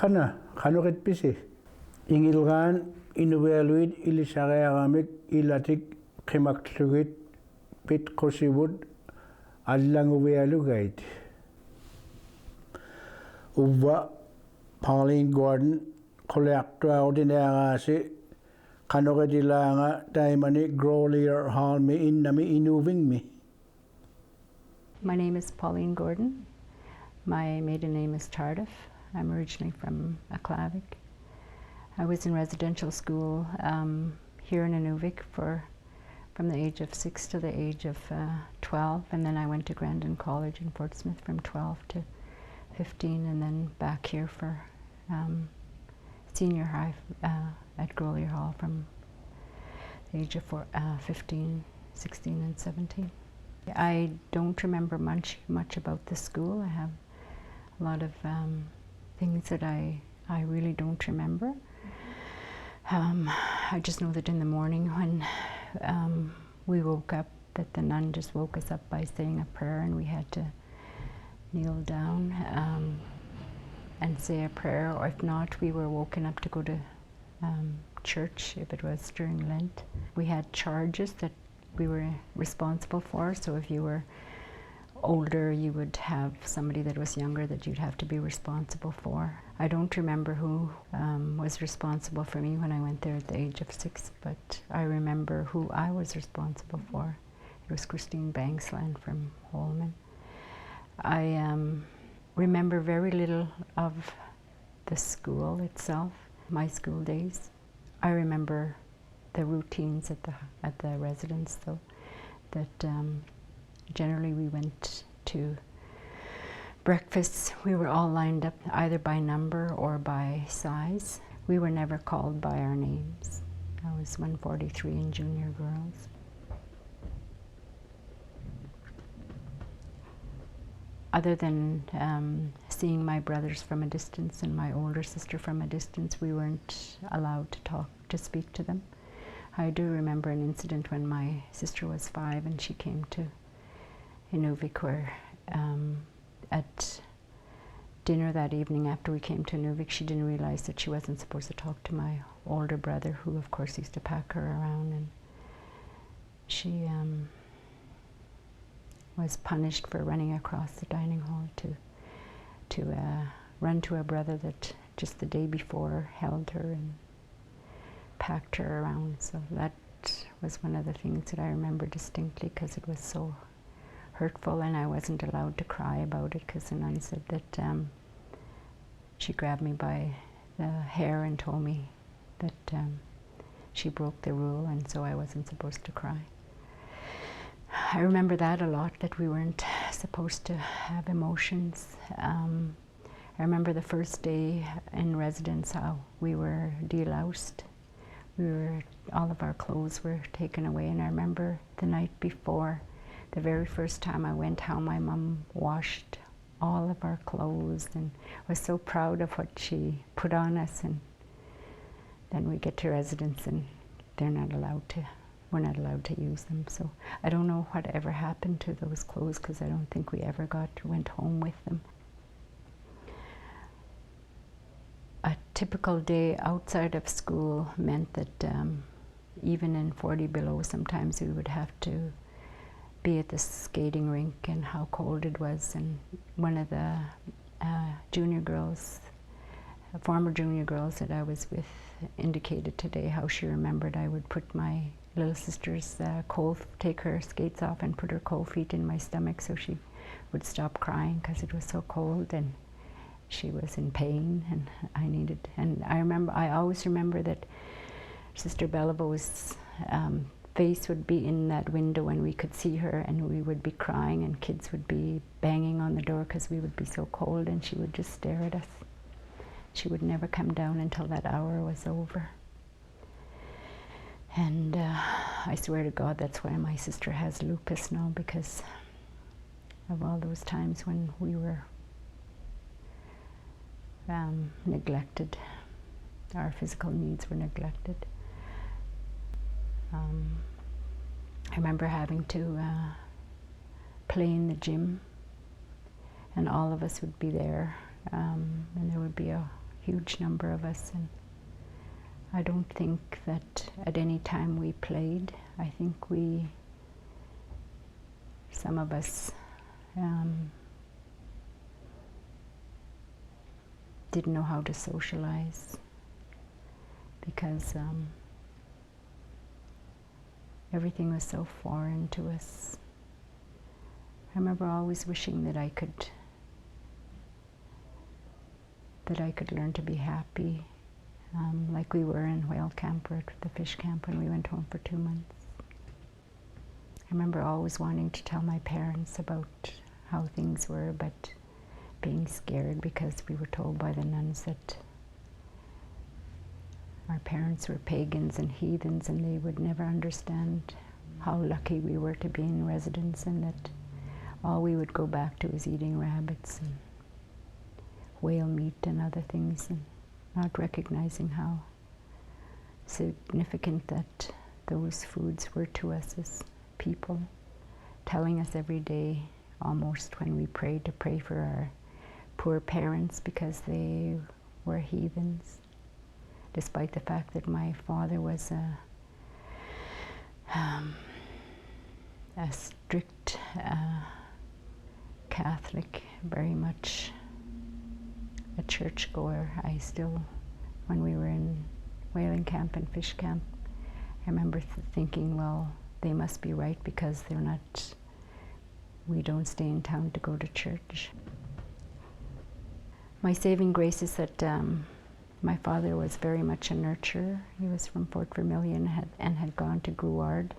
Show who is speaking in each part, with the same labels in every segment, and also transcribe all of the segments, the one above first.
Speaker 1: Khanurit pisi. Ingilgan inuveluid ilisarearamik ilatik khimaklugit pit kosivud allanguvealugait. Uva Pauline Gordon kolleaktua ordinäraasi khanuritillanga taimani grolier halmi innami inuvingmi.
Speaker 2: My name is Pauline Gordon. My maiden name is Tardif. I'm originally from Aklavik. I was in residential school here in Inuvik from the age of 6 to the age of 12, and then I went to Grandin College in Fort Smith from 12 to 15, and then back here for senior high at Grolier Hall from the age of 15, 16, and 17. I don't remember much about the school. I have a lot of things that I really don't remember. I just know that in the morning when we woke up, that the nun just woke us up by saying a prayer, and we had to kneel down and say a prayer, or if not, we were woken up to go to church if it was during Lent. We had charges that we were responsible for, so if you were older, you would have somebody that was younger that you'd have to be responsible for. I don't remember who was responsible for me when I went there at the age of 6, but I remember who I was responsible for. It was Christine Banksland from Holman. I remember very little of the school itself, my school days. I remember the routines at the residence, though, that generally we went to breakfasts. We were all lined up either by number or by size. We were never called by our names. I was 143 in junior girls. Other than seeing my brothers from a distance and my older sister from a distance, we weren't allowed to speak to them. I do remember an incident when my sister was 5 and she came to Inuvik, where at dinner that evening after we came to Inuvik, she didn't realize that she wasn't supposed to talk to my older brother, who of course used to pack her around, and she was punished for running across the dining hall to run to a brother that just the day before held her and packed her around. So that was one of the things that I remember distinctly, because it was so hurtful, and I wasn't allowed to cry about it because the nun said that she grabbed me by the hair and told me that she broke the rule, and so I wasn't supposed to cry. I remember that a lot, that we weren't supposed to have emotions. I remember the first day in residence how we were deloused. All of our clothes were taken away, and I remember the night before, the very first time I went, how my mum washed all of our clothes and was so proud of what she put on us. And then we get to residence and we're not allowed to use them. So I don't know what ever happened to those clothes, because I don't think we ever went home with them. A typical day outside of school meant that even in 40 below, sometimes we would have to be at the skating rink, and how cold it was. And one of the former junior girls that I was with, indicated today how she remembered I would put my little sister's take her skates off and put her cold feet in my stomach so she would stop crying because it was so cold, and she was in pain, and I always remember that Sister Belleville's face would be in that window and we could see her, and we would be crying, and kids would be banging on the door because we would be so cold, and she would just stare at us. She would never come down until that hour was over. And I swear to God, that's why my sister has lupus now, because of all those times when we were neglected. Our physical needs were neglected. I remember having to play in the gym, and all of us would be there, and there would be a huge number of us, and I don't think that at any time we played. I think some of us didn't know how to socialize because everything was so foreign to us. I remember always wishing that I could learn to be happy, like we were in whale camp or at the fish camp when we went home for 2 months. I remember always wanting to tell my parents about how things were, but being scared because we were told by the nuns that our parents were pagans and heathens and they would never understand how lucky we were to be in residence, and that all we would go back to was eating rabbits and whale meat and other things, and not recognizing how significant that those foods were to us as people, telling us every day almost when we prayed to pray for our poor parents because they were heathens, despite the fact that my father was a strict Catholic, very much a churchgoer. I still, when we were in whaling camp and fish camp, I remember thinking, well, they must be right because we don't stay in town to go to church. My saving grace is that my father was very much a nurturer. He was from Fort Vermilion and had gone to Grouard,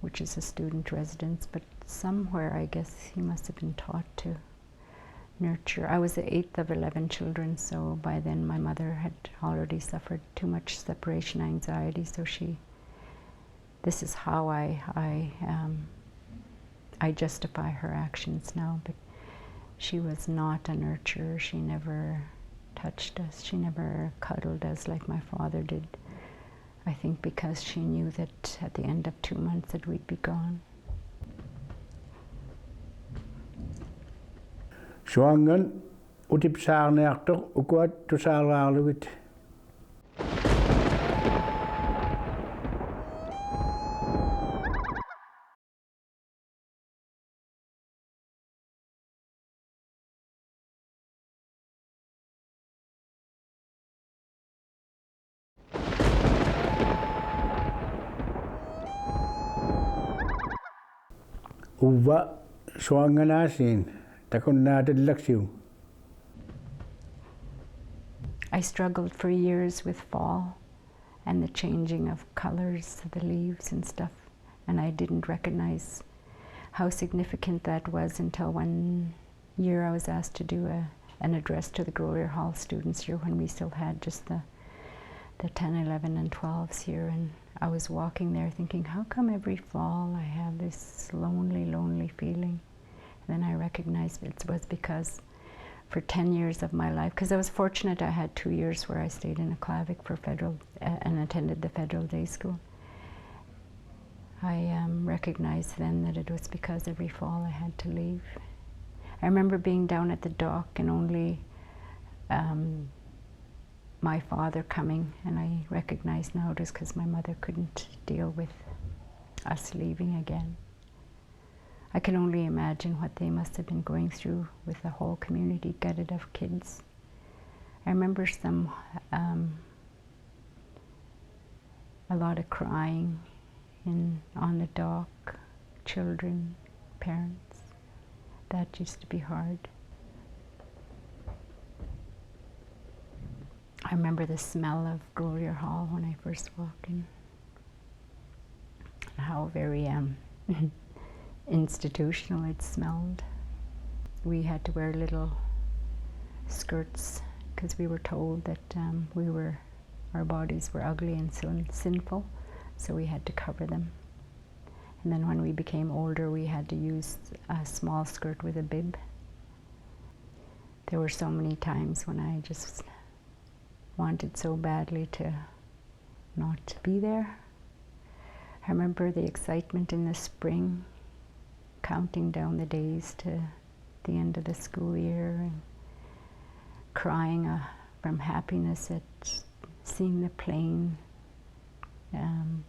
Speaker 2: which is a student residence, but somewhere I guess he must have been taught to nurture. I was the 8th of 11 children, so by then my mother had already suffered too much separation anxiety, so this is how I justify her actions now, but she was not a nurturer. She never touched us. She never cuddled us like my father did. I think because she knew that at the end of 2 months that we'd be gone.
Speaker 1: Suaangan utip saarniartoq ukuat tusaaraarlugit. Uva suanganasiin takunnaatallaksiu.
Speaker 2: I struggled for years with fall and the changing of colors of the leaves and stuff, and I didn't recognize how significant that was until one year I was asked to do an address to the Grolier Hall students here when we still had just the 10, 11, and 12s here, and I was walking there thinking, how come every fall I have this lonely, lonely feeling? And then I recognized it was because for 10 years of my life, because I was fortunate I had 2 years where I stayed in Aklavik for federal and attended the federal day school. I recognized then that it was because every fall I had to leave. I remember being down at the dock and only my father coming, and I recognize now it was because my mother couldn't deal with us leaving again. I can only imagine what they must have been going through with the whole community gutted of kids. I remember a lot of crying on the dock, children, parents. That used to be hard. I remember the smell of Grolier Hall when I first walked in. How very institutional it smelled. We had to wear little skirts because we were told that our bodies were ugly and sinful, so we had to cover them. And then when we became older, we had to use a small skirt with a bib. There were so many times when I just wanted so badly to not be there. I remember the excitement in the spring, counting down the days to the end of the school year, and crying from happiness at seeing the plane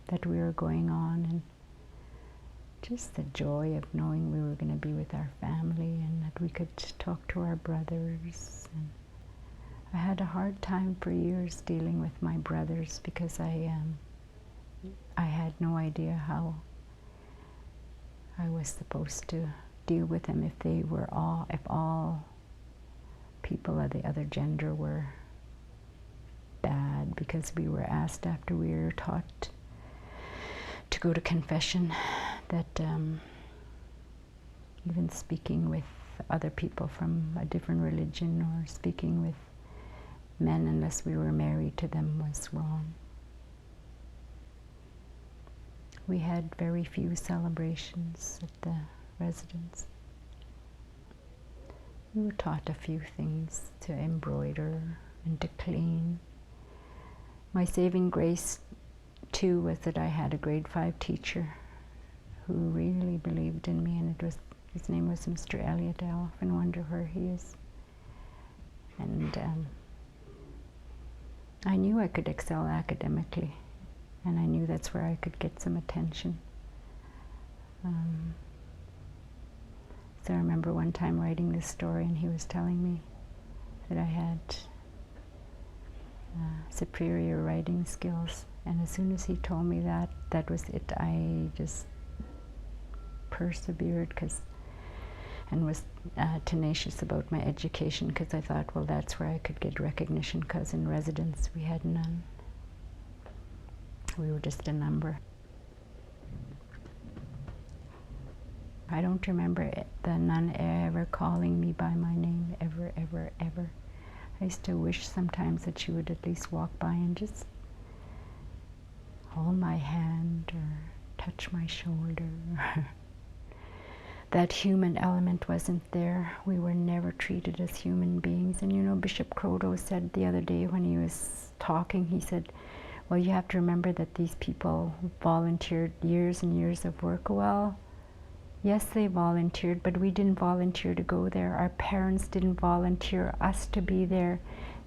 Speaker 2: that we were going on, and just the joy of knowing we were going to be with our family and that we could talk to our brothers. And I had a hard time for years dealing with my brothers because I had no idea how I was supposed to deal with them if all people of the other gender were bad, because we were asked after we were taught to go to confession that even speaking with other people from a different religion or speaking with men unless we were married to them was wrong. We had very few celebrations at the residence. We were taught a few things, to embroider and to clean. My saving grace too was that I had a grade 5 teacher who really believed in me, and his name was Mr. Elliott. I often wonder where he is. And I knew I could excel academically, and I knew that's where I could get some attention. So I remember one time writing this story, and he was telling me that I had superior writing skills. And as soon as he told me that, that was it. I just persevered and was tenacious about my education, because I thought, well, that's where I could get recognition, because in residence we had none. We were just a number. I don't remember the nun ever calling me by my name, ever, ever, ever. I used to wish sometimes that she would at least walk by and just hold my hand or touch my shoulder. That human element wasn't there. We were never treated as human beings. And you know, Bishop Croto said the other day when he was talking, he said, well, you have to remember that these people volunteered years and years of work. Well, yes, they volunteered, but we didn't volunteer to go there. Our parents didn't volunteer us to be there.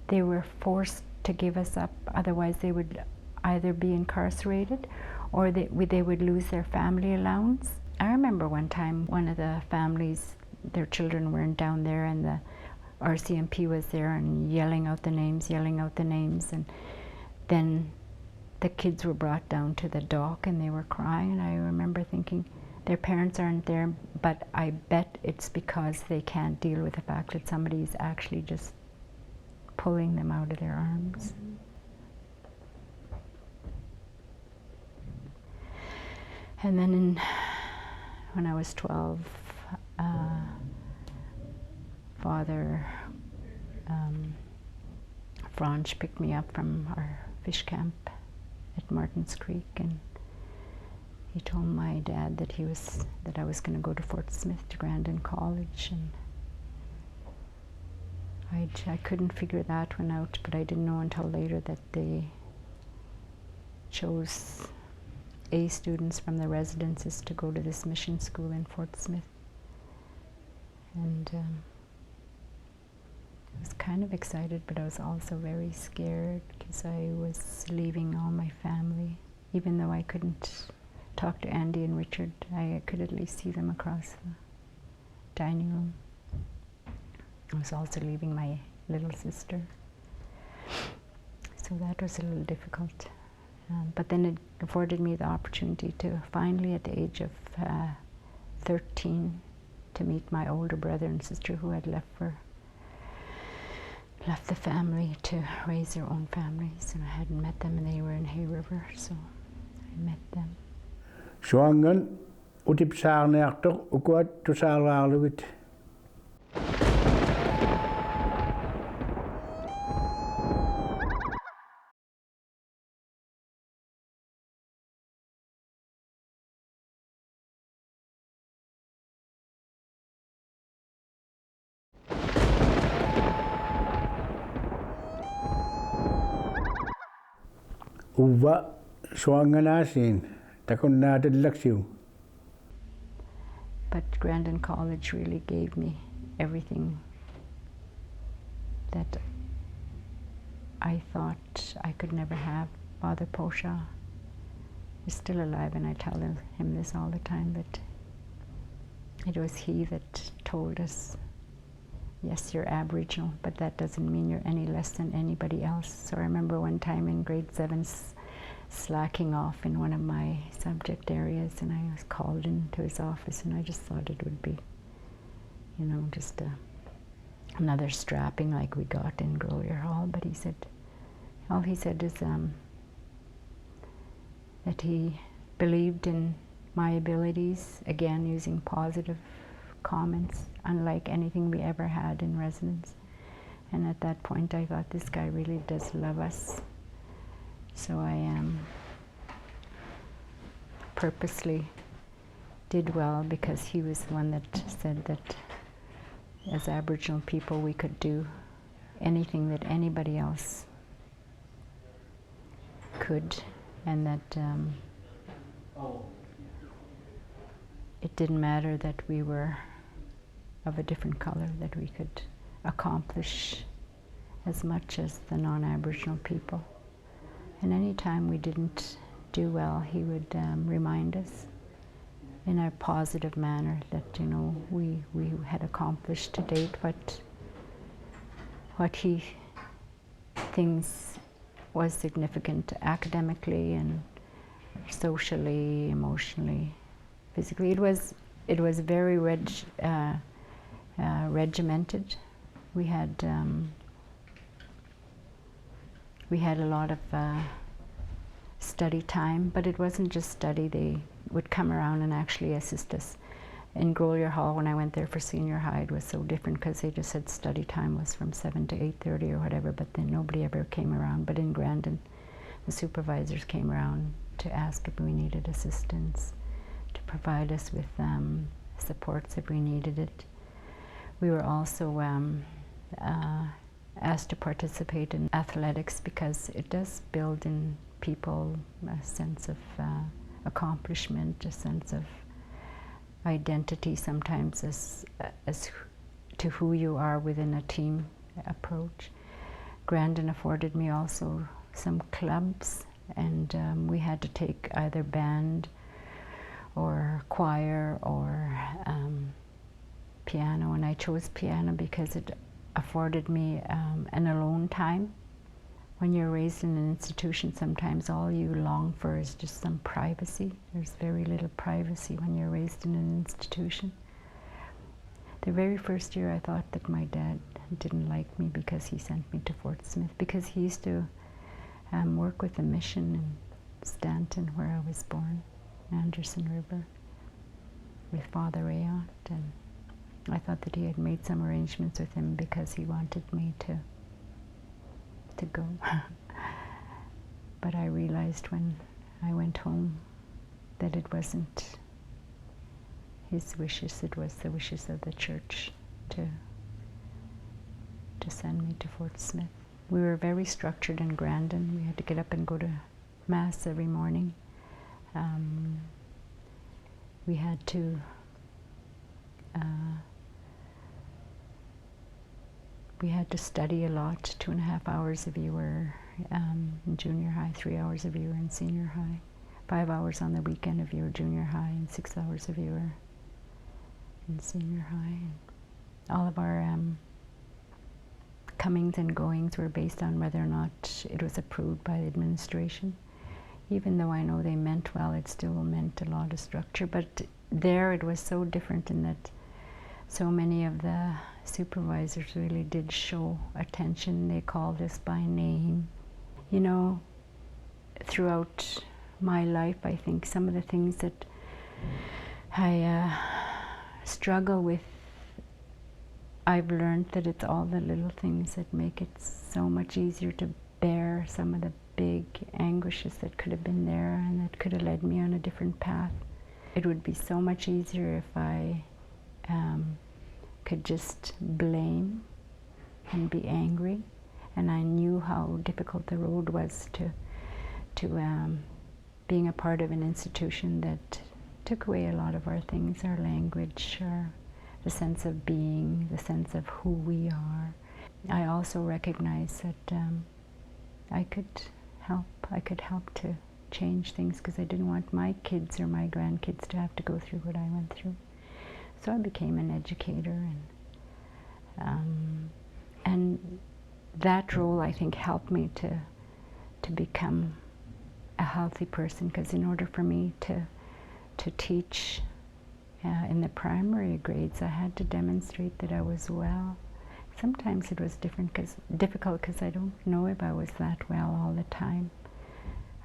Speaker 2: They were forced to give us up, otherwise they would either be incarcerated or they would lose their family allowance. I remember one time one of the families, their children weren't down there, and the RCMP was there and yelling out the names, and then the kids were brought down to the dock and they were crying, and I remember thinking, their parents aren't there, but I bet it's because they can't deal with the fact that somebody's actually just pulling them out of their arms. And then when I was 12, Father Franch picked me up from our fish camp at Martins Creek, and he told my dad that I was going to go to Fort Smith to Grandin College, and I couldn't figure that one out, but I didn't know until later that they chose A students from the residences to go to this mission school in Fort Smith. And I was kind of excited, but I was also very scared because I was leaving all my family. Even though I couldn't talk to Andy and Richard, I could at least see them across the dining room. I was also leaving my little sister. So that was a little difficult. But then it afforded me the opportunity to finally, at the age of 13, to meet my older brother and sister who had left the family to raise their own families, and I hadn't met them, and they were in Hay River, so I met them.
Speaker 1: Suaangan utipsaarniartoq ukuat tusaaraarlugit. Uva Suaanganasiin takunnaatallaksiu.
Speaker 2: But Grandin College really gave me everything that I thought I could never have. Father Posha is still alive, and I tell him this all the time, that it was he that told us, yes, you're Aboriginal, but that doesn't mean you're any less than anybody else. So I remember one time in grade 7 slacking off in one of my subject areas, and I was called into his office, and I just thought it would be, you know, just another strapping like we got in Grolier Hall. But he said, all he said is that he believed in my abilities, again using positive comments, unlike anything we ever had in residence. And at that point I thought, this guy really does love us. So I purposely did well, because he was the one that said that as Aboriginal people we could do anything that anybody else could, and that it didn't matter that we were of a different color, that we could accomplish as much as the non-Aboriginal people. And any time we didn't do well, he would remind us in a positive manner that, you know, we had accomplished to date what he thinks was significant academically and socially, emotionally, physically. It was very regimented. We had a lot of study time, but it wasn't just study. They would come around and actually assist us. In Grolier Hall, when I went there for senior high, it was so different, because they just said study time was from 7 to 8:30 or whatever, but then nobody ever came around. But in Grandin, the supervisors came around to ask if we needed assistance, to provide us with supports if we needed it. We were also asked to participate in athletics, because it does build in people a sense of accomplishment, a sense of identity, sometimes as to who you are within a team approach. Grandin afforded me also some clubs, and we had to take either band or choir or piano, and I chose piano because it afforded me an alone time. When you're raised in an institution, sometimes all you long for is just some privacy. There's very little privacy when you're raised in an institution. The very first year I thought that my dad didn't like me because he sent me to Fort Smith, because he used to work with a mission in Stanton, where I was born, Anderson River, with Father Rayot, and I thought that he had made some arrangements with him because he wanted me to go. But I realized when I went home that it wasn't his wishes, it was the wishes of the church to send me to Fort Smith. We were very structured in Grandin. We had to get up and go to Mass every morning. We had to study a lot. 2.5 hours if you were in junior high, 3 hours if you were in senior high, 5 hours on the weekend if you were junior high, and 6 hours if you were in senior high. And all of our comings and goings were based on whether or not it was approved by the administration. Even though I know they meant well, it still meant a lot of structure. But there it was so different in that so many of the supervisors really did show attention. They called us by name. You know, throughout my life, I think some of the things that I struggle with, I've learned that it's all the little things that make it so much easier to bear some of the big anguishes that could have been there and that could have led me on a different path. It would be so much easier if I could just blame and be angry, and I knew how difficult the road was to being a part of an institution that took away a lot of our things, our language, the sense of being, the sense of who we are. I also recognized that I could help to change things, because I didn't want my kids or my grandkids to have to go through what I went through. So I became an educator, and that role, I think, helped me to become a healthy person, because in order for me to teach in the primary grades, I had to demonstrate that I was well. Sometimes it was difficult because I don't know if I was that well all the time.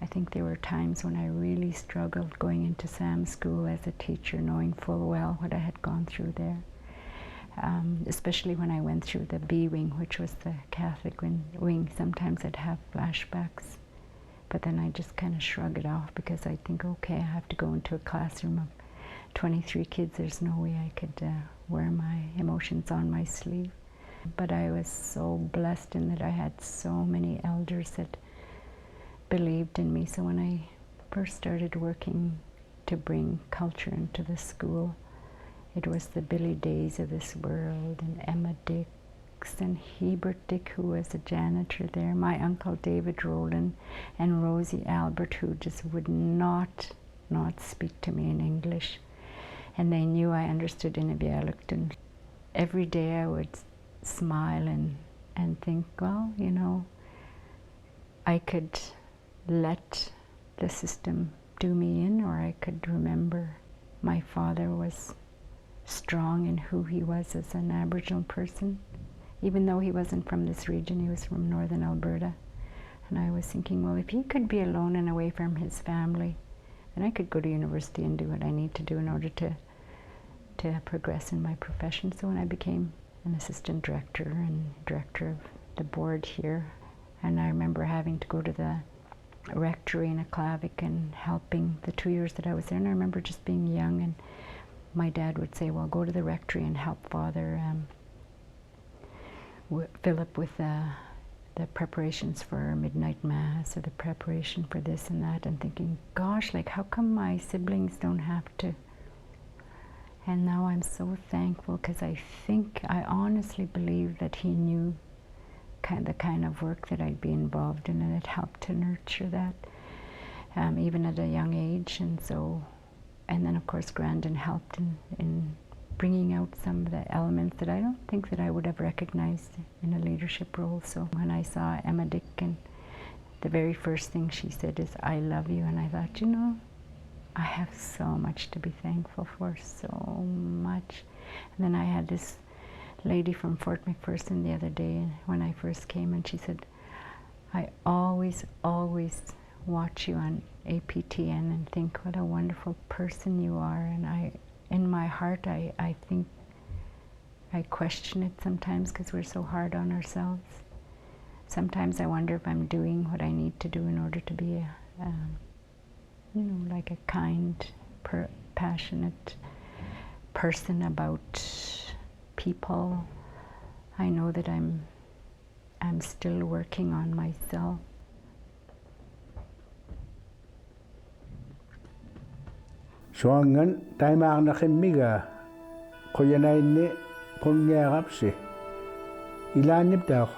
Speaker 2: I think there were times when I really struggled going into SAM school as a teacher, knowing full well what I had gone through there. Especially when I went through the B wing, which was the Catholic wing. Sometimes I'd have flashbacks, but then I just kind of shrug it off, because I think, okay, I have to go into a classroom of 23 kids. There's no way I could wear my emotions on my sleeve. But I was so blessed in that I had so many elders that believed in me. So when I first started working to bring culture into the school, it was the Billy Days of this world, and Emma Dix, and Hebert Dick, who was a janitor there, my uncle David Rowland, and Rosie Albert, who just would not speak to me in English. And they knew I understood Inuvialukt, and every day I would smile and think, well, you know, I could let the system do me in, or I could remember my father was strong in who he was as an Aboriginal person. Even though he wasn't from this region, he was from northern Alberta. And I was thinking, well, if he could be alone and away from his family, then I could go to university and do what I need to do in order to progress in my profession. So when I became an assistant director and director of the board here, and I remember having to go to the rectory in Aklavik and helping the 2 years that I was there, and I remember just being young, and my dad would say, well, go to the rectory and help Father Philip with the preparations for midnight mass, or the preparation for this and that, and thinking, gosh, like, how come my siblings don't have to? And now I'm so thankful, because I honestly believe that he knew the kind of work that I'd be involved in, and it helped to nurture that, even at a young age. And then of course Grandin helped in bringing out some of the elements that I don't think that I would have recognized in a leadership role. So when I saw Emma Dick, and the very first thing she said is, I love you, and I thought, you know, I have so much to be thankful for, so much. And then I had this lady from Fort McPherson the other day when I first came, and she said, I always watch you on APTN and think what a wonderful person you are. And in my heart, I think I question it sometimes, because we're so hard on ourselves. Sometimes I wonder if I'm doing what I need to do in order to be you know, like a kind, passionate person about people. I know that I'm still working on myself.
Speaker 1: Suaangan taimaarnaqimmiga quyanainni qunniaqapsi ilaanniptaaq